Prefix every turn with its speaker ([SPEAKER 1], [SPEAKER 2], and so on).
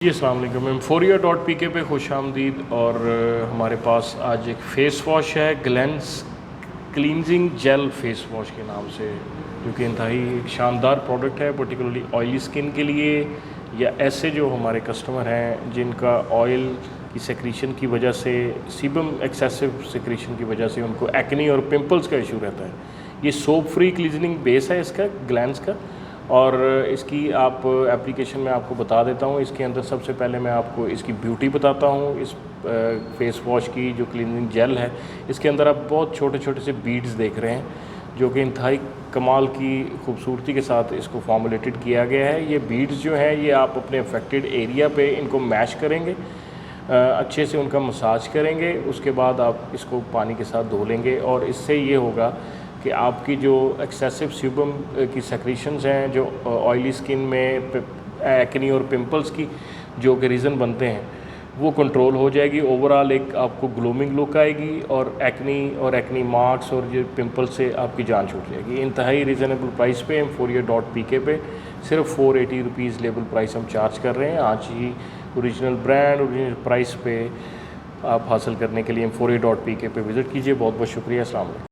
[SPEAKER 1] जी अस्सलाम वालेकुम एम्फोरिया.pk पे खुश आमदीद। और हमारे पास आज एक फ़ेस वॉश है ग्लेंस क्लींजिंग जेल फ़ेस वॉश के नाम से, जो कि इंतहाई एक शानदार प्रोडक्ट है, पर्टिकुलरली ऑयली स्किन के लिए या ऐसे जो हमारे कस्टमर हैं जिनका ऑयल की सेक्रीशन की वजह से, सीबम एक्सेसिव सेक्रीशन की वजह से उनको एक्नी और पिंपल्स का इशू रहता है। ये सोप फ्री क्लीजनिंग बेस है इसका ग्लेंस का, और इसकी आप एप्लीकेशन में आपको बता देता हूँ। इसके अंदर सबसे पहले मैं आपको इसकी ब्यूटी बताता हूँ। इस फेस वॉश की जो क्लीनिंग जेल है, इसके अंदर आप बहुत छोटे छोटे से बीड्स देख रहे हैं, जो कि इंतहाई कमाल की खूबसूरती के साथ इसको फॉर्मुलेटेड किया गया है। ये बीड्स जो हैं ये आप अपने अफेक्टेड एरिया पे इनको मैश करेंगे, अच्छे से उनका मसाज करेंगे, उसके बाद आप इसको पानी के साथ धो लेंगे। और इससे ये होगा कि आपकी जो एक्सेसिव सीबम की सेक्रीशंस हैं, जो ऑयली स्किन में एक्नी और पिंपल्स की जो कि रीज़न बनते हैं, वो कंट्रोल हो जाएगी। ओवरऑल एक आपको ग्लोमिंग लुक आएगी और एक्नी मार्क्स और ये पिंपल्स से आपकी जान छूट जाएगी। इंतहाई रीज़नेबल प्राइस पे एम्फोरिया.pk पे सिर्फ 480 रुपीज़ लेबल प्राइस हम चार्ज कर रहे हैं। आज ही ओरिजिनल ब्रांड ओरिजिनल प्राइस पे आप हासिल करने के लिए एम्फोरिया.pk पे विज़िट कीजिए। बहुत बहुत शुक्रिया। अस्सलाम वालेकुम।